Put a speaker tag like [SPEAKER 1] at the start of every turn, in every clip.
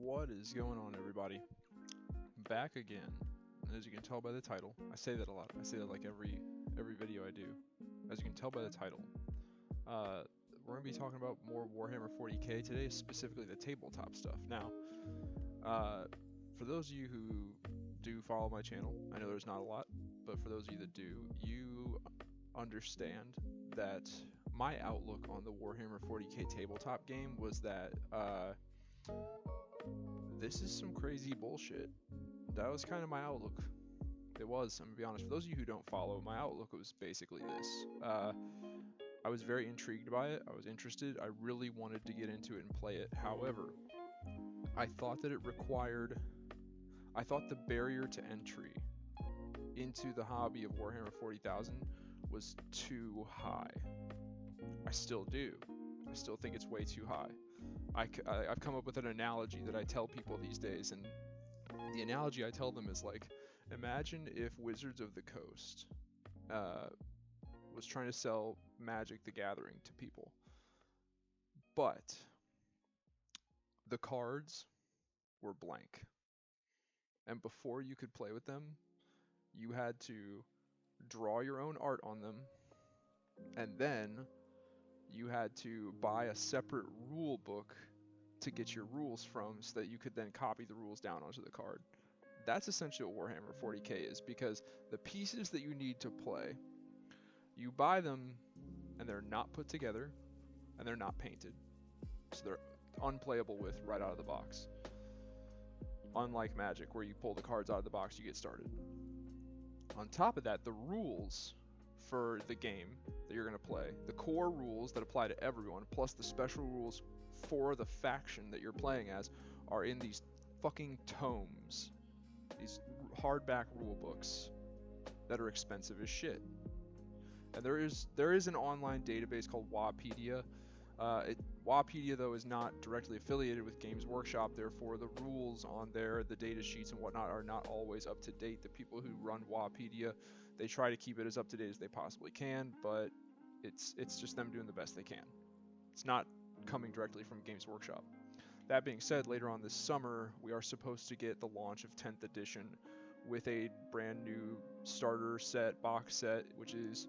[SPEAKER 1] What is going on, everybody? Back again. As you can tell by the title, I say that a lot. I say that like every video I do. As you can tell by the title, we're gonna be talking about more Warhammer 40k today, specifically the tabletop stuff. Now, for those of you who do follow my channel, I know there's not a lot, but for those of you that do, you understand that my outlook on the Warhammer 40k tabletop game was that this is some crazy bullshit. That was kind of my outlook. It was, I'm gonna be honest. For those of you who don't follow, my outlook was basically this. I was very intrigued by it. I was interested. I really wanted to get into it and play it. However, I thought that I thought the barrier to entry into the hobby of Warhammer 40,000 was too high. I still do. I still think it's way too high. I've come up with an analogy that I tell people these days, and the analogy I tell them is like, imagine if Wizards of the Coast was trying to sell Magic the Gathering to people, but the cards were blank, and before you could play with them, you had to draw your own art on them, and then you had to buy a separate rule book to get your rules from so that you could then copy the rules down onto the card. That's essentially what Warhammer 40k is, because the pieces that you need to play, you buy them and they're not put together and they're not painted. So they're unplayable with right out of the box. Unlike Magic, where you pull the cards out of the box, you get started. On top of that, the rules for the game that you're going to play, the core rules that apply to everyone, plus the special rules for the faction that you're playing as, are in these fucking tomes, these hardback rule books that are expensive as shit. And there is an online database called Wapedia. Wapedia, though, is not directly affiliated with Games Workshop, therefore the rules on there, the data sheets and whatnot, are not always up to date. The people who run Wapedia, they try to keep it as up to date as they possibly can, but it's just them doing the best they can. It's not coming directly from Games Workshop. That being said, later on this summer, we are supposed to get the launch of 10th edition with a brand new starter set, box set, which is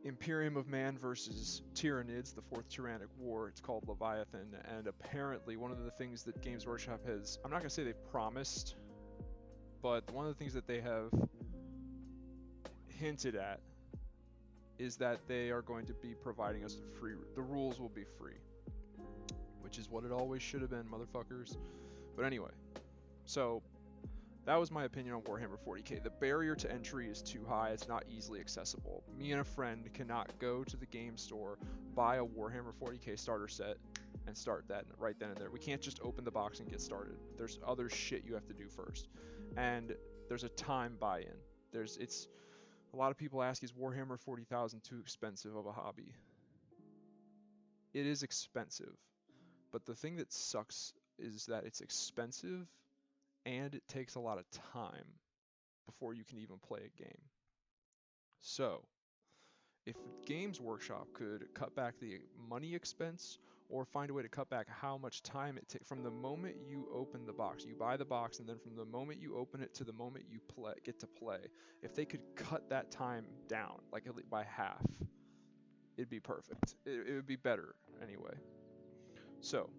[SPEAKER 1] Imperium of Man versus Tyranids, the Fourth Tyrannic War. It's called Leviathan, and apparently one of the things that Games Workshop has, I'm not going to say they've promised, but one of the things that they have hinted at is that they are going to be providing us free, the rules will be free, which is what it always should have been, motherfuckers. But anyway, so that was my opinion on Warhammer 40k. The barrier to entry is too high. It's not easily accessible. Me and a friend cannot go to the game store, buy a Warhammer 40k starter set, and start that right then and there. We can't just open the box and get started. There's other shit you have to do first. And there's a time buy-in. A lot of people ask, is Warhammer 40,000 too expensive of a hobby? It is expensive. But the thing that sucks is that it's expensive and it takes a lot of time before you can even play a game. So, if Games Workshop could cut back the money expense or find a way to cut back how much time it takes from the moment you open the box, you buy the box, and then from the moment you open it to the moment you get to play, if they could cut that time down, like by half, it'd be perfect. It would be better anyway. So,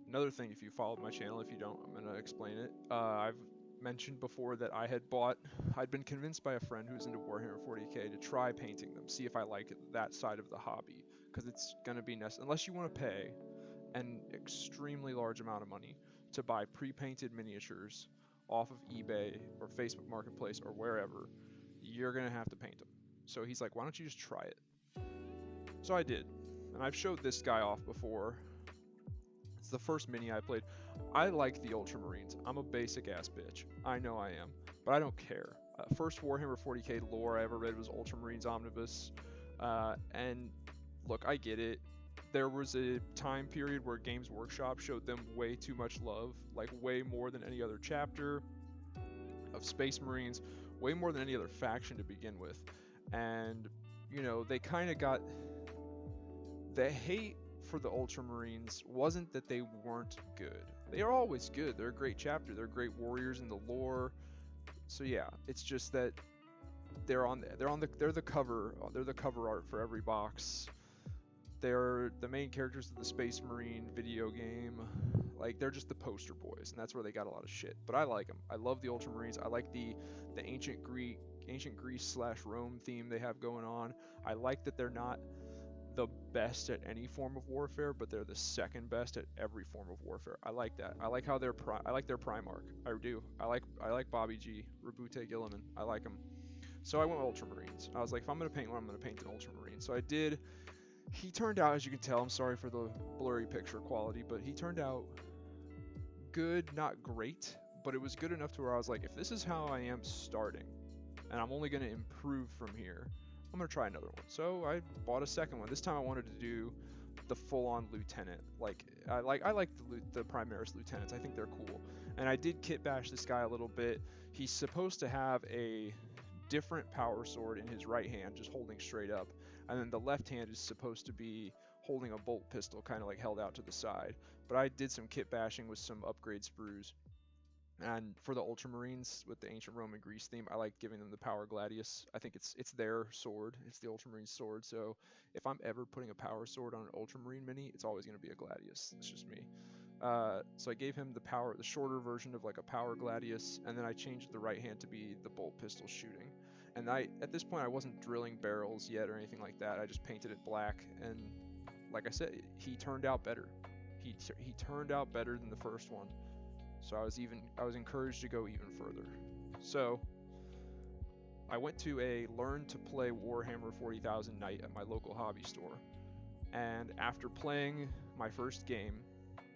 [SPEAKER 1] another thing, if you followed my channel, if you don't, I'm going to explain it. I've mentioned before that I'd been convinced by a friend who's into Warhammer 40k to try painting them, see if I like that side of the hobby, because it's going to be necessary. Unless you want to pay an extremely large amount of money to buy pre-painted miniatures off of eBay or Facebook Marketplace or wherever, you're going to have to paint them. So he's like, why don't you just try it? So I did, and I've showed this guy off before. It's the first mini I played. I like the Ultramarines. I'm a basic ass bitch. I know I am, but I don't care. First Warhammer 40k lore I ever read was Ultramarines Omnibus, and look, I get it. There was a time period where Games Workshop showed them way too much love, like way more than any other chapter of Space Marines, way more than any other faction to begin with, and you know, they kind of got the hate for the Ultramarines wasn't that they weren't good. They are always good. They're a great chapter. They're great warriors in the lore. So yeah, it's just that they're the cover art for every box. They're the main characters of the Space Marine video game. Like, they're just the poster boys, and that's where they got a lot of shit. But I like them. I love the Ultramarines. I like the ancient Greece / Rome theme they have going on. I like that they're not the best at any form of warfare, but they're the second best at every form of warfare. I like that. I like how I like their Primarch. I do. I like Bobby G, Rabute Gilliman. I like them. So I went with Ultramarines. I was like, if I'm gonna paint one, I'm gonna paint an Ultramarine. So I did. He turned out, as you can tell, I'm sorry for the blurry picture quality, but he turned out good, not great, but it was good enough to where I was like, if this is how I am starting, and I'm only going to improve from here, I'm going to try another one. So I bought a second one. This time I wanted to do the full-on lieutenant. Like, I like the Primaris lieutenants. I think they're cool. And I did kit bash this guy a little bit. He's supposed to have a different power sword in his right hand, just holding straight up. And then the left hand is supposed to be holding a bolt pistol, kind of like held out to the side. But I did some kit bashing with some upgrade sprues. And for the Ultramarines with the ancient Roman Greece theme, I like giving them the Power Gladius. I think it's their sword. It's the Ultramarine sword. So if I'm ever putting a power sword on an Ultramarine mini, it's always going to be a Gladius. It's just me. So I gave him the shorter version of like a Power Gladius, and then I changed the right hand to be the bolt pistol shooting. And at this point, I wasn't drilling barrels yet or anything like that. I just painted it black, and like I said, he turned out better. He turned out better than the first one. So I was encouraged to go even further. So I went to a Learn to Play Warhammer 40,000 night at my local hobby store, and after playing my first game,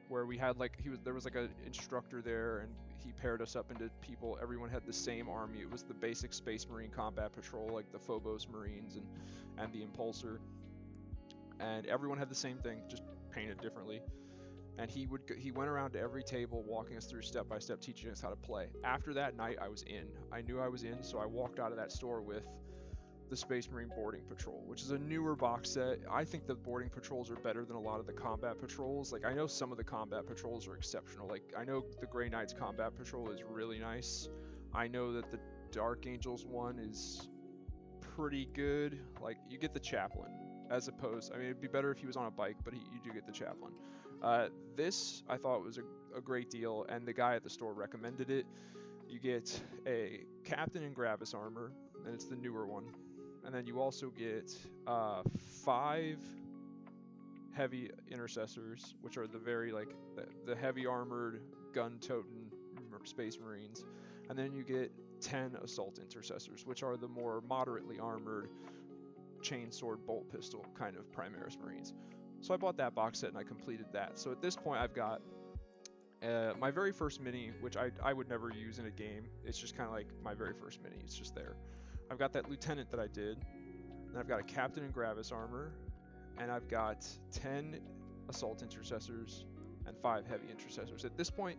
[SPEAKER 1] where we had there was like an instructor there, and he paired us up into people. Everyone had the same army. It was the basic Space Marine Combat Patrol, like the Phobos Marines and the Impulsor, and everyone had the same thing, just painted differently. And he went around to every table, walking us through step by step, teaching us how to play. After that night, I was in. I knew I was in, so I walked out of that store with the Space Marine Boarding Patrol, which is a newer box set. I think the boarding patrols are better than a lot of the combat patrols. Like, I know some of the combat patrols are exceptional. Like, I know the Grey Knights combat patrol is really nice. I know that the Dark Angels one is pretty good. Like, you get the chaplain as opposed. I mean, it'd be better if he was on a bike, but you do get the chaplain. This I thought was a great deal, and the guy at the store recommended it. You get a Captain and Gravis armor, and it's the newer one. And then you also get 5 heavy intercessors, which are the very the heavy armored gun-toting Space Marines. And then you get 10 assault intercessors, which are the more moderately armored chainsword bolt pistol kind of Primaris Marines. So I bought that box set and I completed that. So at this point I've got my very first mini, which I would never use in a game. It's just kind of like my very first mini. It's just there. I've got that lieutenant that I did, and I've got a Captain and Gravis armor, and I've got 10 assault intercessors and 5 heavy intercessors. At this point,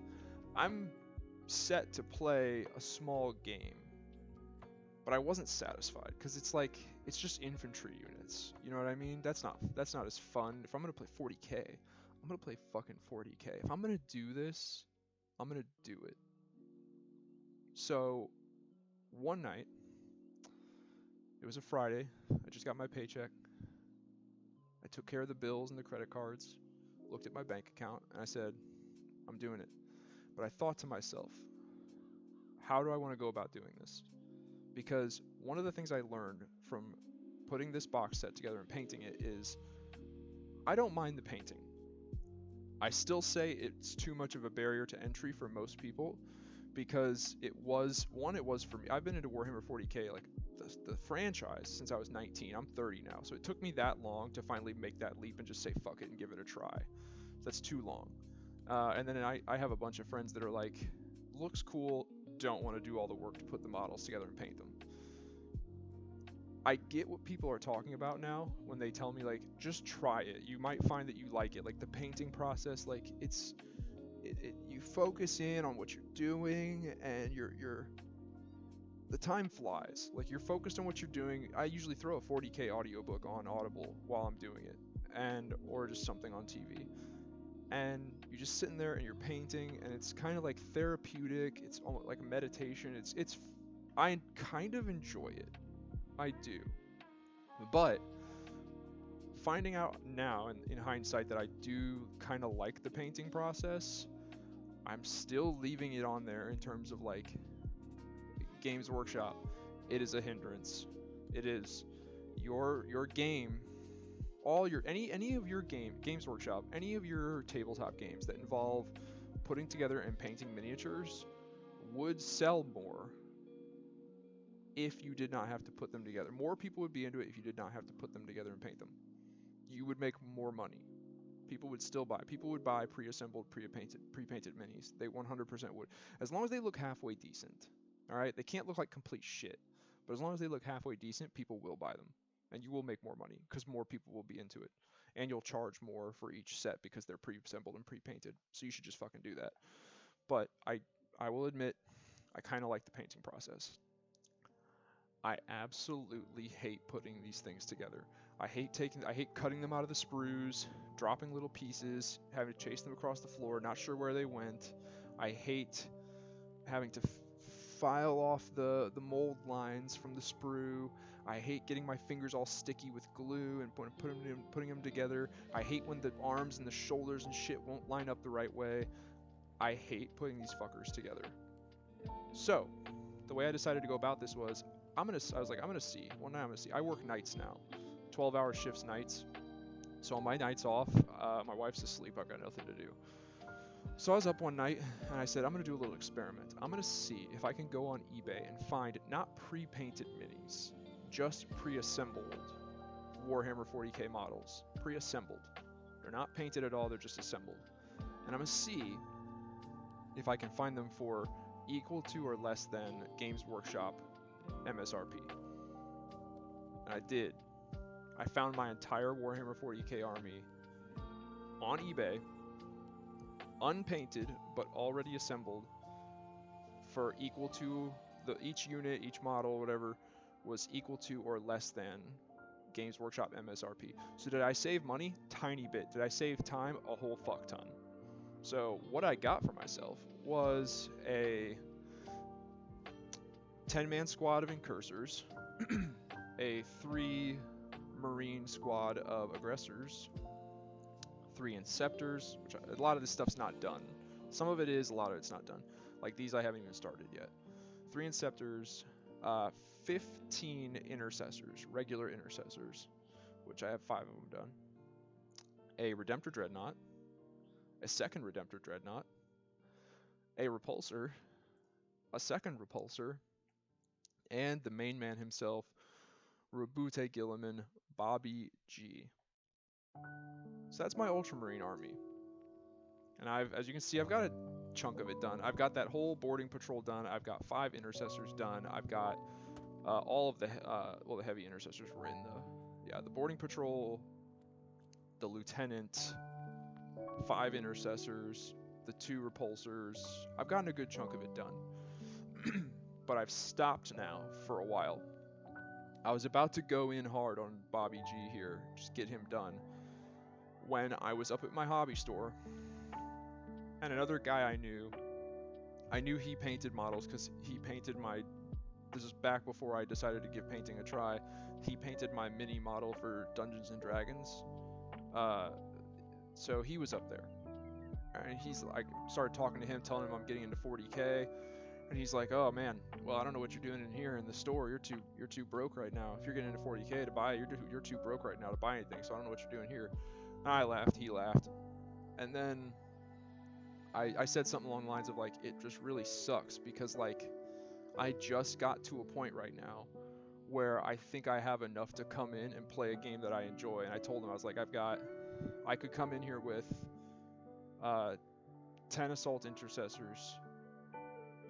[SPEAKER 1] I'm set to play a small game, but I wasn't satisfied because it's just infantry units. You know what I mean? That's not as fun. If I'm gonna play 40k, I'm gonna play fucking 40k. If I'm gonna do this, I'm gonna do it. So one night, it was a Friday. I just got my paycheck. I took care of the bills and the credit cards, looked at my bank account, and I said, I'm doing it. But I thought to myself, how do I want to go about doing this? Because one of the things I learned from putting this box set together and painting it is I don't mind the painting. I still say it's too much of a barrier to entry for most people because it was for me. I've been into Warhammer 40k, like the franchise, since I was 19. I'm 30 now, so it took me that long to finally make that leap and just say fuck it and give it a try. That's too long. And then I have a bunch of friends that are like, looks cool, don't want to do all the work to put the models together and paint them. I get what people are talking about now when they tell me like, just try it. You might find that you like it. Like the painting process, like you focus in on what you're doing and the time flies. Like you're focused on what you're doing. I usually throw a 40k audiobook on Audible while I'm doing it. or just something on TV. And you're just sitting there and you're painting, and it's kind of like therapeutic. It's almost like a meditation. I kind of enjoy it. I do. But finding out now in hindsight that I do kind of like the painting process, I'm still leaving it on there in terms of like Games Workshop. It is a hindrance. It is your game, all your any of your Games Workshop, any of your tabletop games that involve putting together and painting miniatures would sell more if you did not have to put them together. More people would be into it if you did not have to put them together and paint them. You would make more money. People would still buy. People would buy pre-assembled, pre-painted minis. They 100% would, as long as they look halfway decent. All right, they can't look like complete shit, but as long as they look halfway decent, people will buy them, and you will make more money because more people will be into it, and you'll charge more for each set because they're pre-assembled and pre-painted. So you should just fucking do that. But I will admit, I kind of like the painting process. I absolutely hate putting these things together. I hate cutting them out of the sprues, dropping little pieces, having to chase them across the floor, not sure where they went. I hate having to file off the mold lines from the sprue. I hate getting my fingers all sticky with glue and putting them together. I hate when the arms and the shoulders and shit won't line up the right way. I hate putting these fuckers together. So, the way I decided to go about this was, I was like, I'm gonna see. One night I'm gonna see. I work nights now, 12-hour shifts nights. So on my nights off, my wife's asleep. I've got nothing to do. So I was up one night and I said, I'm gonna do a little experiment. I'm gonna see if I can go on eBay and find not pre-painted minis, just pre-assembled Warhammer 40k models. Pre-assembled. They're not painted at all. They're just assembled. And I'm gonna see if I can find them for equal to or less than Games Workshop MSRP. And I did. I found my entire Warhammer 40k army on eBay, unpainted but already assembled, for equal to each unit, each model, whatever, was equal to or less than Games Workshop MSRP. So did I save money? Tiny bit. Did I save time? A whole fuck ton. So what I got for myself was a 10-man squad of incursors, a 3 marine squad of aggressors, 3 inceptors, which a lot of this stuff's not done. Some of it is, a lot of it's not done. Like these I haven't even started yet. 3 inceptors, 15 intercessors, regular intercessors, which I have 5 of them done. A Redemptor Dreadnought, a second Redemptor Dreadnought, a Repulsor, a second Repulsor, and the main man himself, Rabute Gilliman, Bobby G. So that's my Ultramarine army. And as you can see, I've got a chunk of it done. I've got that whole boarding patrol done. I've got 5 intercessors done. I've got all of the, the heavy intercessors were in the boarding patrol, the lieutenant, 5 intercessors, the 2 repulsors. I've gotten a good chunk of it done. But I've stopped now for a while. I was about to go in hard on Bobby G here, just get him done, when I was up at my hobby store, and another guy I knew he painted models because he painted this is back before I decided to give painting a try, he painted my mini model for Dungeons & Dragons, so he was up there, and I started talking to him, telling him I'm getting into 40k, and he's like, oh man, well I don't know what you're doing in here in the store, you're too broke right now, if you're getting into 40k to buy it, you're too broke right now to buy anything, so I don't know what you're doing here. And I laughed, he laughed, and then I said something along the lines of like, it just really sucks because like I just got to a point right now where I think I have enough to come in and play a game that I enjoy. And I told him, I was like, I could come in here with 10 assault intercessors,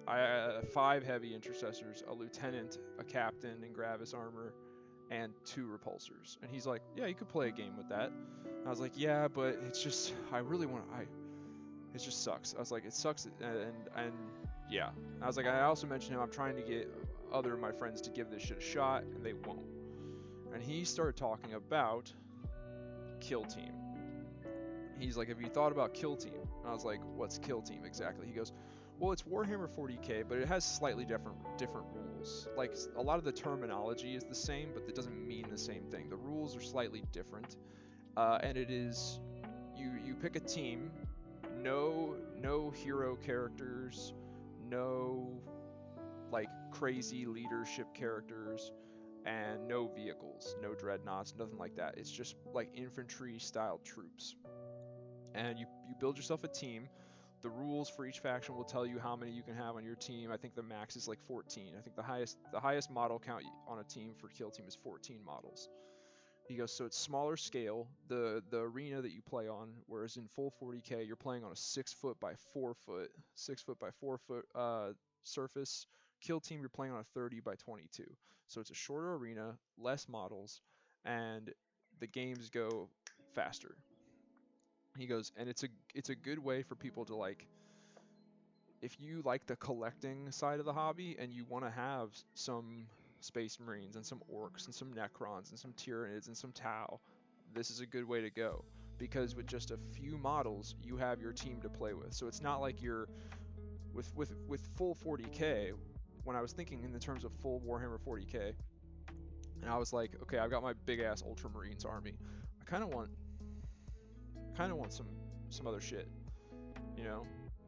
[SPEAKER 1] 5 heavy intercessors, a lieutenant, a captain in Gravis armor, and 2 repulsors. And he's like, yeah, you could play a game with that. And I was like, yeah, but it's just, it just sucks. I was like, it sucks, and yeah. I was like, I also mentioned him, I'm trying to get other of my friends to give this shit a shot, and they won't. And he started talking about Kill Team. He's like, have you thought about Kill Team? And I was like, what's Kill Team exactly? He goes, well, it's Warhammer 40k, but it has slightly different rules. Like, a lot of the terminology is the same, but it doesn't mean the same thing. The rules are slightly different, and it is you pick a team, no hero characters, no like crazy leadership characters, and no vehicles, no dreadnoughts, nothing like that. It's just like infantry style troops, and you build yourself a team. The rules for each faction will tell you how many you can have on your team. I think the max is like 14. I think the highest model count on a team for Kill Team is 14 models. He goes, so it's smaller scale. The arena that you play on, whereas in full 40k you're playing on a 6 foot by 4 foot, 6 foot by 4 foot surface. Kill Team you're playing on a 30 by 22. So it's a shorter arena, less models, and the games go faster. He goes, and it's a good way for people to, like, if you like the collecting side of the hobby and you want to have some Space Marines and some Orcs and some Necrons and some Tyranids and some Tau, this is a good way to go, because with just a few models you have your team to play with. So it's not like you're with full 40k. When I was thinking in the terms of full Warhammer 40k, and I was like, okay, I've got my big ass Ultramarines army. I kind of want some other shit, you know?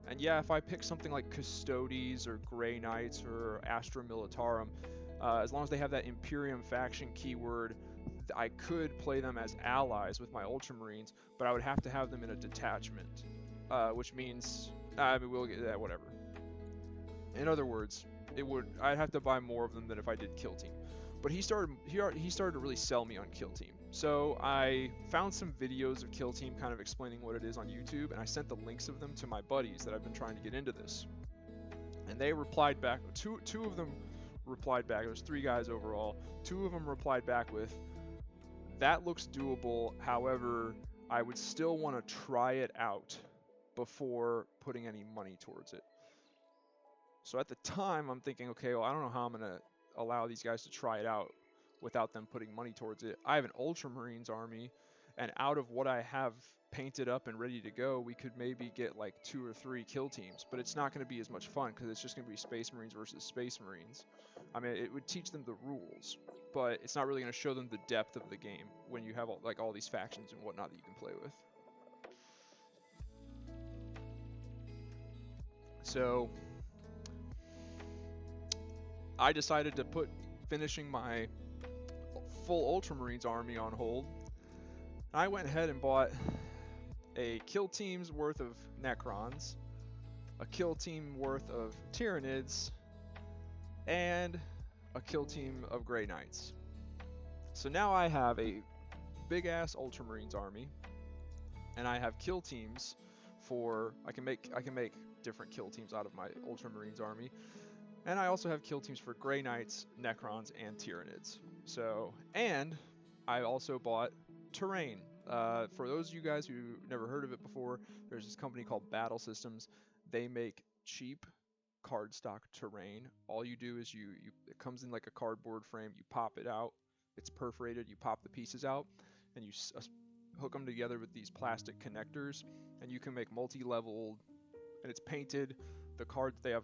[SPEAKER 1] And yeah, if I pick something like Custodes or Grey Knights or Astra Militarum, as long as they have that Imperium faction keyword, I could play them as allies with my Ultramarines, but I would have to have them in a detachment, which means, I mean, we'll get that, whatever. In other words, I'd have to buy more of them than if I did Kill Team. But he started to really sell me on Kill Team. So I found some videos of Kill Team kind of explaining what it is on YouTube, and I sent the links of them to my buddies that I've been trying to get into this. And they replied back, two of them replied back, there's 3 guys overall, 2 of them replied back with, that looks doable, however, I would still want to try it out before putting any money towards it. So at the time, I'm thinking, okay, well, I don't know how I'm going to allow these guys to try it out without them putting money towards it. I have an Ultramarines army, and out of what I have painted up and ready to go, we could maybe get like 2 or 3 kill teams, but it's not going to be as much fun because it's just going to be Space Marines versus Space Marines. I mean, it would teach them the rules, but it's not really going to show them the depth of the game when you have all these factions and whatnot that you can play with. So I decided to put finishing my full Ultramarines army on hold. I went ahead and bought a kill team's worth of Necrons, a kill team worth of Tyranids, and a kill team of Grey Knights. So now I have a big ass Ultramarines army, and I have kill teams for I can make different kill teams out of my Ultramarines army. And I also have kill teams for Grey Knights, Necrons, and Tyranids. So, and I also bought terrain. For those of you guys who never heard of it before, there's this company called Battle Systems. They make cheap cardstock terrain. All you do is it comes in like a cardboard frame. You pop it out. It's perforated. You pop the pieces out, and you hook them together with these plastic connectors, and you can make multi-level. And it's painted. The cards they have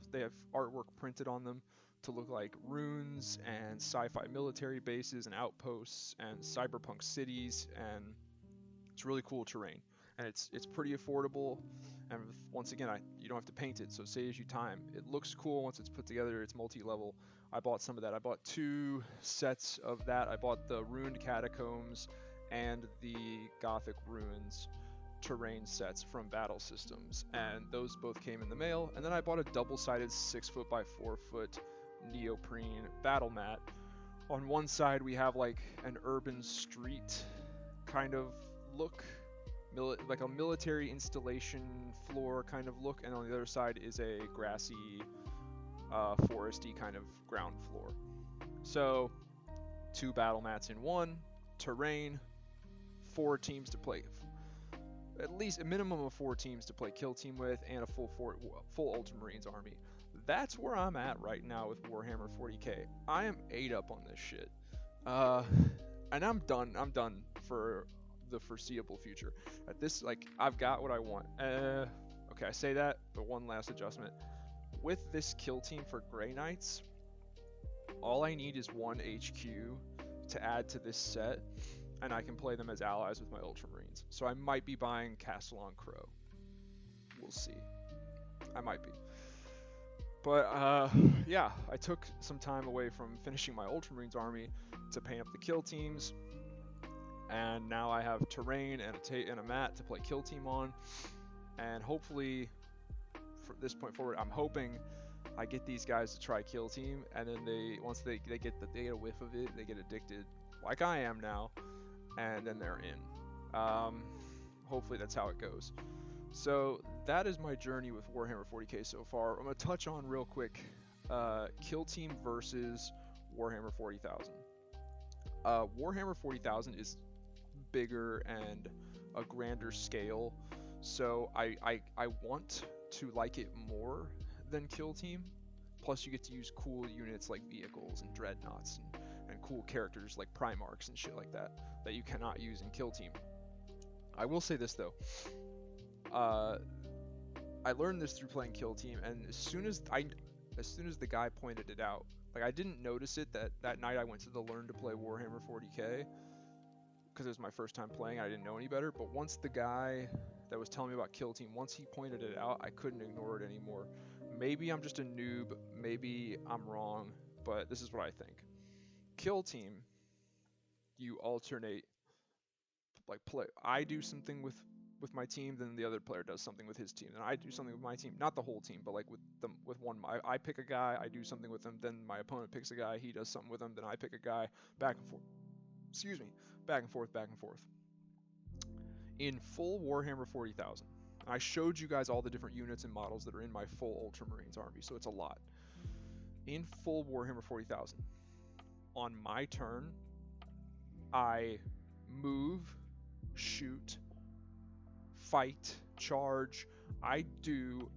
[SPEAKER 1] artwork printed on them to look like runes and sci-fi military bases and outposts and cyberpunk cities, and it's really cool terrain, and it's pretty affordable, and once again you don't have to paint it, so it saves you time. It looks cool once it's put together. It's multi-level. I bought some of that. I bought 2 sets of that. I bought the Ruined Catacombs and the Gothic Ruins terrain sets from Battle Systems, and those both came in the mail. And then I bought a double-sided 6 foot by 4 foot neoprene battle mat. On one side we have like an urban street kind of look, like a military installation floor kind of look, and on the other side is a grassy, foresty kind of ground floor. So 2 battle mats in one, terrain, 4 teams to play. At least a minimum of 4 teams to play kill team with, and a full Ultramarines army. That's where I'm at right now with Warhammer 40k. I am 8 up on this shit, and I'm done. I'm done for the foreseeable future. At this, like, I've got what I want. Okay, I say that, but one last adjustment. With this kill team for Grey Knights, all I need is one HQ to add to this set, and I can play them as allies with my Ultramarines. So I might be buying Castle on Crow. We'll see. I might be. But yeah, I took some time away from finishing my Ultramarines army to paint up the kill teams, and now I have terrain and a mat to play kill team on, and hopefully from this point forward, I'm hoping I get these guys to try kill team, and then once they get a whiff of it, they get addicted like I am now, and then they're in. Hopefully that's how it goes. So that is my journey with Warhammer 40k so far. I'm going to touch on real quick kill team versus Warhammer 40,000. Warhammer 40,000 is bigger and a grander scale, so I want to like it more than kill team. Plus you get to use cool units like vehicles and dreadnoughts and cool characters like Primarchs and shit like that you cannot use in kill team. I will say this though. I learned this through playing kill team, and as soon as the guy pointed it out, like I didn't notice it that night I went to the Learn to Play Warhammer 40k because it was my first time playing. I didn't know any better, but once the guy that was telling me about kill team, once he pointed it out, I couldn't ignore it anymore. Maybe I'm just a noob, maybe I'm wrong, but this is what I think. Kill team, you alternate, like play. I do something with my team, then the other player does something with his team, then I do something with my team. Not the whole team, but like with one. I pick a guy, I do something with him, then my opponent picks a guy, he does something with him, then I pick a guy, back and forth. Excuse me, back and forth, back and forth. In full Warhammer 40,000, I showed you guys all the different units and models that are in my full Ultramarines army, so it's a lot. In full Warhammer 40,000, on my turn, I move, shoot, fight, charge. I do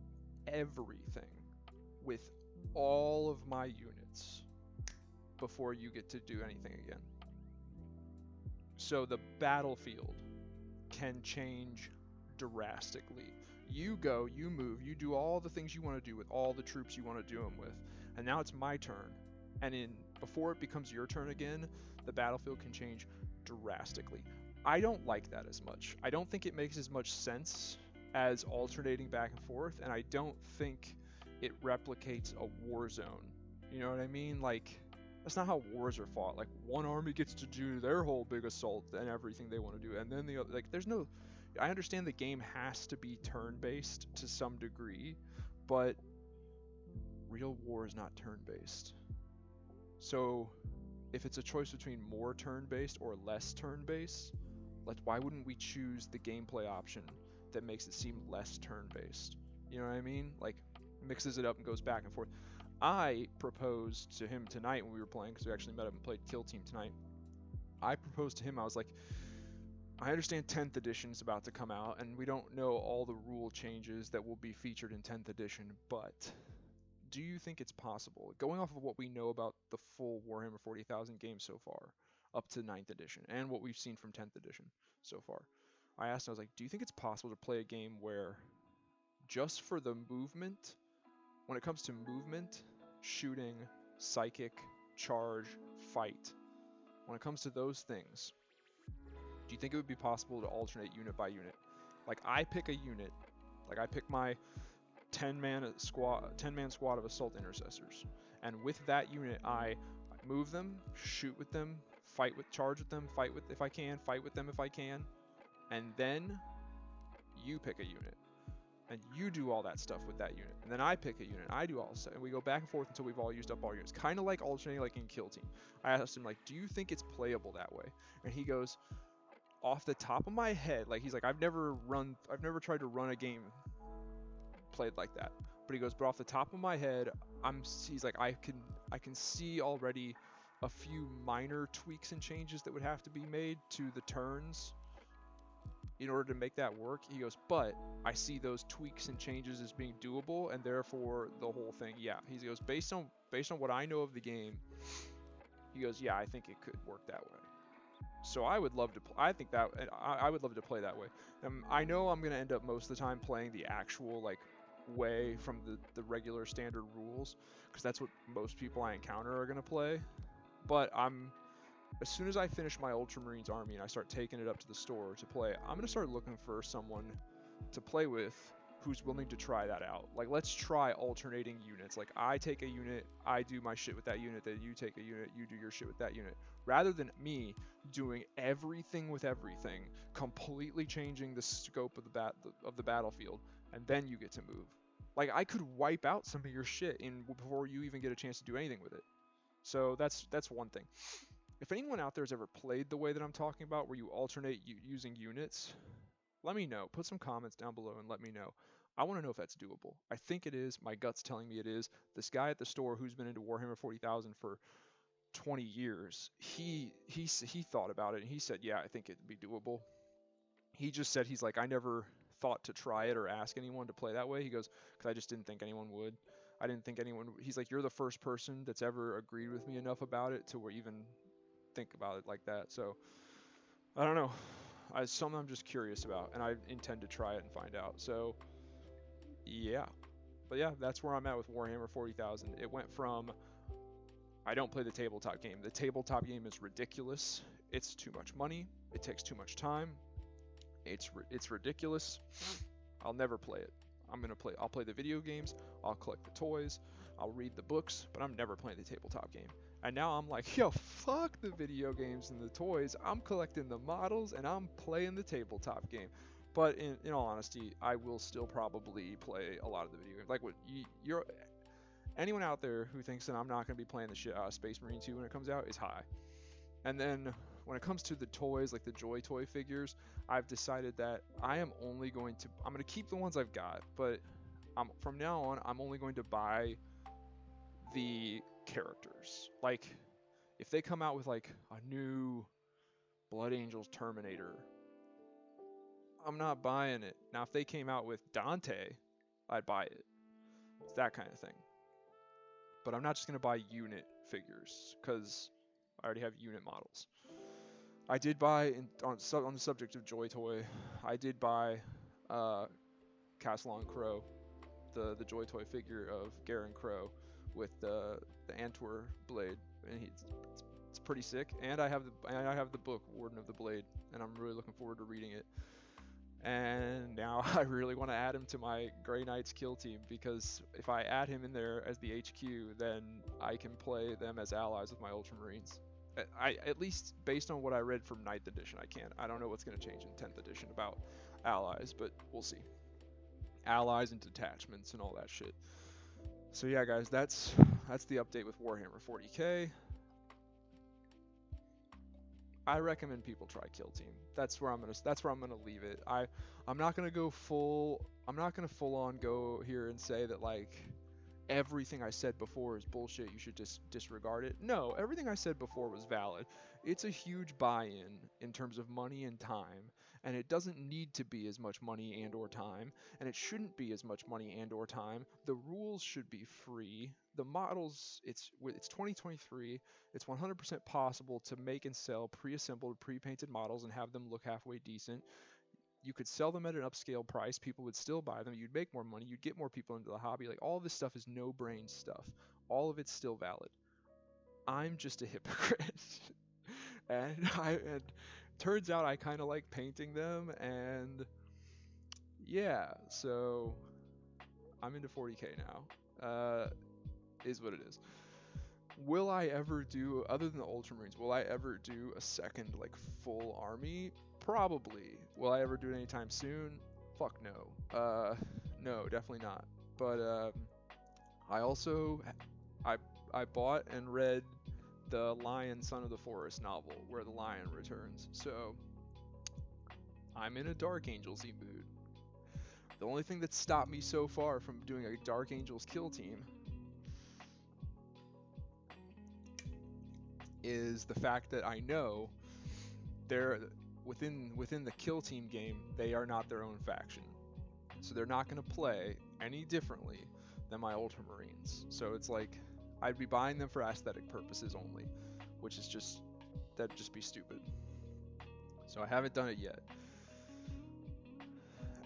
[SPEAKER 1] everything with all of my units before you get to do anything again. So the battlefield can change drastically. You go, you move, you do all the things you want to do with all the troops you want to do them with, and now it's my turn. And before it becomes your turn again, the battlefield can change drastically. I don't like that as much. I don't think it makes as much sense as alternating back and forth, and I don't think it replicates a war zone. You know what I mean? Like, that's not how wars are fought. Like, one army gets to do their whole big assault and everything they want to do, and then the other, like, there's no... I understand the game has to be turn-based to some degree, but real war is not turn-based. So, if it's a choice between more turn-based or less turn-based, like, why wouldn't we choose the gameplay option that makes it seem less turn-based? You know what I mean? Like, mixes it up and goes back and forth. I proposed to him tonight when we were playing, because we actually met up and played Kill Team tonight. I proposed to him, I was like, I understand 10th edition is about to come out, and we don't know all the rule changes that will be featured in 10th edition, but do you think it's possible, going off of what we know about the full Warhammer 40,000 game so far, up to 9th edition, and what we've seen from 10th edition so far, I asked him, I was like, do you think it's possible to play a game where just for the movement, when it comes to movement, shooting, psychic, charge, fight, when it comes to those things, do you think it would be possible to alternate unit by unit? Like, I pick a unit, like I pick my 10-man squad of assault intercessors, and with that unit I move them, shoot with them, charge with them, fight with if I can, fight with them if I can, and then you pick a unit and you do all that stuff with that unit, and then I pick a unit, I do all stuff, and we go back and forth until we've all used up our units, kind of like alternating like in Kill Team. I asked him, like, do you think it's playable that way? And he goes, off the top of my head, like, he's like, I've never tried to run a game played like that, but he goes, but off the top of my head, he's like, I can see already a few minor tweaks and changes that would have to be made to the turns in order to make that work. He goes, but I see those tweaks and changes as being doable, and therefore the whole thing, yeah. He goes, based on what I know of the game, he goes, yeah, I think it could work that way. So I would love to. I think that I would love to play that way. I know I'm gonna end up most of the time playing the actual like way from the regular standard rules, because that's what most people I encounter are gonna play. But as soon as I finish my Ultramarines army and I start taking it up to the store to play, I'm gonna start looking for someone to play with who's willing to try that out. Like, let's try alternating units. Like, I take a unit, I do my shit with that unit, then you take a unit, you do your shit with that unit. Rather than me doing everything with everything, completely changing the scope of the battlefield, and then you get to move. Like, I could wipe out some of your shit before you even get a chance to do anything with it. So that's one thing. If anyone out there has ever played the way that I'm talking about, where you alternate using units, let me know. Put some comments down below and let me know. I want to know if that's doable. I think it is. My gut's telling me it is. This guy at the store who's been into Warhammer 40,000 for 20 years, he thought about it and he said, yeah, I think it'd be doable. He just said, he's like, I never thought to try it or ask anyone to play that way. He goes, because I just didn't think anyone would. I didn't think anyone. He's like, you're the first person that's ever agreed with me enough about it to even think about it like that. So I don't know. It's something I'm just curious about, and I intend to try it and find out. So yeah, but yeah, that's where I'm at with Warhammer 40,000. It went from I don't play the tabletop game. The tabletop game is ridiculous. It's too much money. It takes too much time. It's ridiculous. I'll never play it. I'll play the video games. I'll collect the toys. I'll read the books, but I'm never playing the tabletop game. And now I'm like, yo, fuck the video games and the toys. I'm collecting the models and I'm playing the tabletop game. But in all honesty, I will still probably play a lot of the video games. Like what you're anyone out there who thinks that I'm not gonna be playing the shit out of Space Marine 2 when it comes out is high. And then when it comes to the toys, like the Joy Toy figures, I've decided that I'm going to keep the ones I've got, but from now on, I'm only going to buy the characters. Like, if they come out with like a new Blood Angels Terminator, I'm not buying it. Now, if they came out with Dante, I'd buy it. It's that kind of thing. But I'm not just going to buy unit figures, because I already have unit models. I did buy, on the subject of Joy Toy, I did buy Castellan Crow, the Joy Toy figure of Garen Crow with the Antwer blade, and it's pretty sick. And I have the book Warden of the Blade, and I'm really looking forward to reading it. And now I really want to add him to my Grey Knights kill team, because if I add him in there as the HQ, then I can play them as allies with my Ultramarines. At least based on what I read from 9th edition, I can. I don't know what's going to change in 10th edition about allies, but we'll see. Allies and detachments and all that shit. So yeah, guys, that's the update with Warhammer 40k. I recommend people try Kill Team. That's where I'm gonna leave it. I'm not gonna full on go here and say that like everything I said before is bullshit, you should just disregard it. No, everything I said before was valid. It's a huge buy-in in terms of money and time, and it doesn't need to be as much money and or time, and it shouldn't be as much money and or time. The rules should be free. The models, it's 2023. It's 100% possible to make and sell pre-assembled, pre-painted models and have them look halfway decent. You could sell them at an upscale price. People would still buy them. You'd make more money. You'd get more people into the hobby. Like, all this stuff is no-brain stuff. All of it's still valid. I'm just a hypocrite. and turns out I kind of like painting them, and yeah, so I'm into 40k now. Is what it is. Will I ever do, other than the Ultramarines, will I ever do a second, like, full army? Probably. Will I ever do it anytime soon? Fuck no. No, definitely not. But, I also, I bought and read the Lion Son of the Forest novel, where the lion returns, so I'm in a Dark Angels-y mood. The only thing that stopped me so far from doing a Dark Angels kill team is the fact that I know they're within the kill team game, they are not their own faction. So they're not going to play any differently than my Ultramarines. So it's like, I'd be buying them for aesthetic purposes only, which is that'd just be stupid. So I haven't done it yet.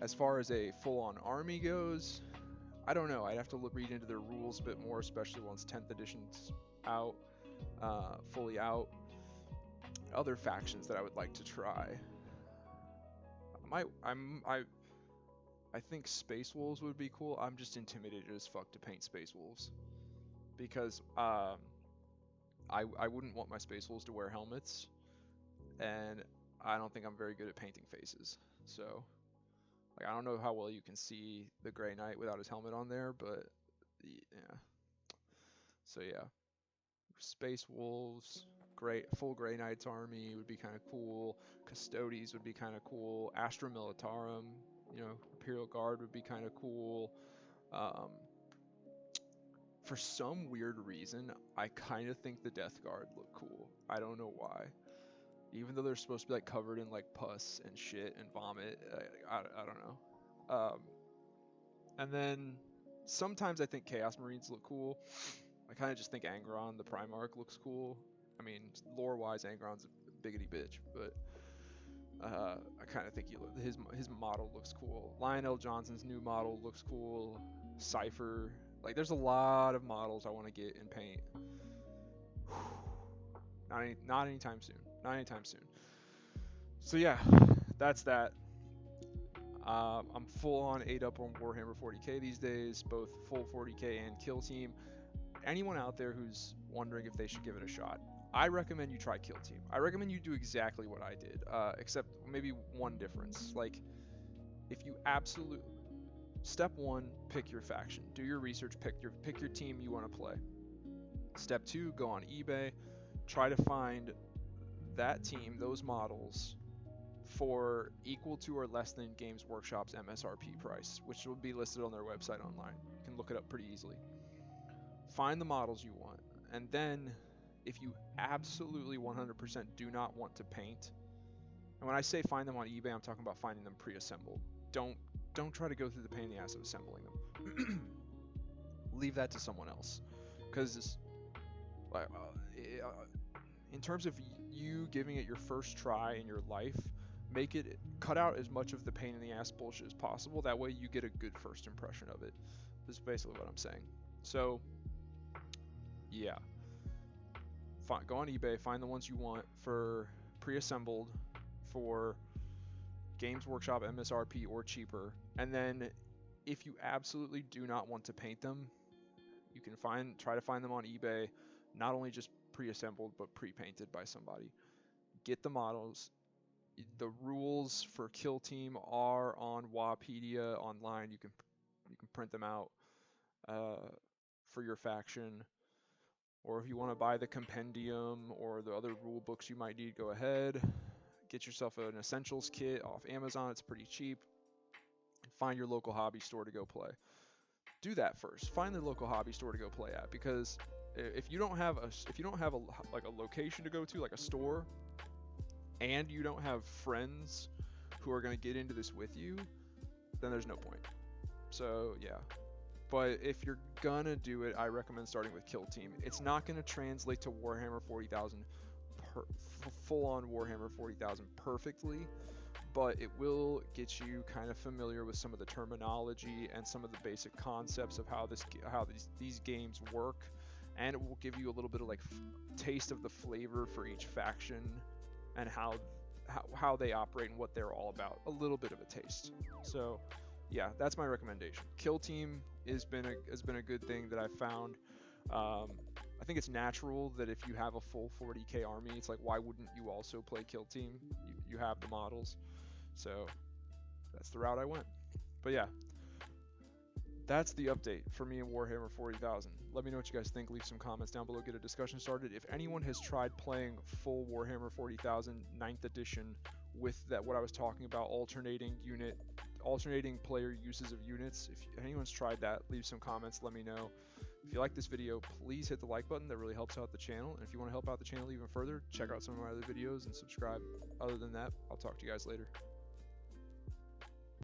[SPEAKER 1] As far as a full-on army goes, I don't know. I'd have to read into their rules a bit more, especially once 10th edition's out, fully out. Other factions that I would like to try. I think Space Wolves would be cool. I'm just intimidated as fuck to paint Space Wolves because I wouldn't want my Space Wolves to wear helmets, and I don't think I'm very good at painting faces. So, like, I don't know how well you can see the Grey Knight without his helmet on there, but yeah. So yeah, Space Wolves, full Grey Knights army would be kind of cool. Custodes would be kind of cool. Astra Militarum, Imperial Guard would be kind of cool. Um, for some weird reason, I kind of think the Death Guard look cool. I don't know why. Even though they're supposed to be like covered in like pus and shit and vomit, I don't know. And then sometimes I think Chaos Marines look cool. I kind of just think Angron, the Primarch, looks cool. I mean, lore-wise, Angron's a biggity bitch, but I kind of think his model looks cool. Lionel Johnson's new model looks cool. Cypher, like, there's a lot of models I want to get and paint. Not anytime soon. Not anytime soon. So yeah, that's that. I'm full on 8 up on Warhammer 40k these days, both full 40k and kill team. Anyone out there who's wondering if they should give it a shot, I recommend you try kill team. I recommend you do exactly what I did, except maybe one difference. Like, if you step 1, pick your faction, do your research, pick your team you want to play. Step 2, go on eBay, try to find that team, those models, for equal to or less than Games Workshop's MSRP price, which will be listed on their website online. You can look it up pretty easily. Find the models you want, and then if you absolutely 100% do not want to paint, and when I say find them on eBay, I'm talking about finding them pre-assembled. Don't try to go through the pain in the ass of assembling them. Leave that to someone else, because in terms of you giving it your first try in your life, cut out as much of the pain in the ass bullshit as possible. That way you get a good first impression of it. This is basically what I'm saying. So yeah, go on eBay, find the ones you want for pre-assembled, for Games Workshop MSRP or cheaper, and then if you absolutely do not want to paint them, you can try to find them on eBay, not only just pre-assembled but pre-painted by somebody. Get the models. The rules for Kill Team are on Wapedia online. You can print them out for your faction. Or if you want to buy the compendium or the other rule books you might need, go ahead. Get yourself an essentials kit off Amazon. It's pretty cheap. Find your local hobby store to go play. Do that first. Find the local hobby store to go play at, because if you don't have a location to go to, like a store, and you don't have friends who are going to get into this with you, then there's no point. So yeah. But if you're gonna do it, I recommend starting with Kill Team. It's not gonna translate to Warhammer 40,000 full-on Warhammer 40,000 perfectly, but it will get you kind of familiar with some of the terminology and some of the basic concepts of how these games work, and it will give you a little bit of like taste of the flavor for each faction and how they operate and what they're all about. A little bit of a taste. So yeah, that's my recommendation. Kill Team has been a good thing that I've found. I think it's natural that if you have a full 40k army, it's like, why wouldn't you also play Kill Team? You have the models. So that's the route I went. But yeah, that's the update for me in Warhammer 40,000. Let me know what you guys think. Leave some comments down below. Get a discussion started. If anyone has tried playing full Warhammer 40,000 9th edition with what I was talking about, alternating player uses of units, if anyone's tried that, leave some comments. Let me know. If you like this video, please hit the like button. That really helps out the channel. And if you want to help out the channel even further, check out some of my other videos and subscribe. Other than that, I'll talk to you guys later.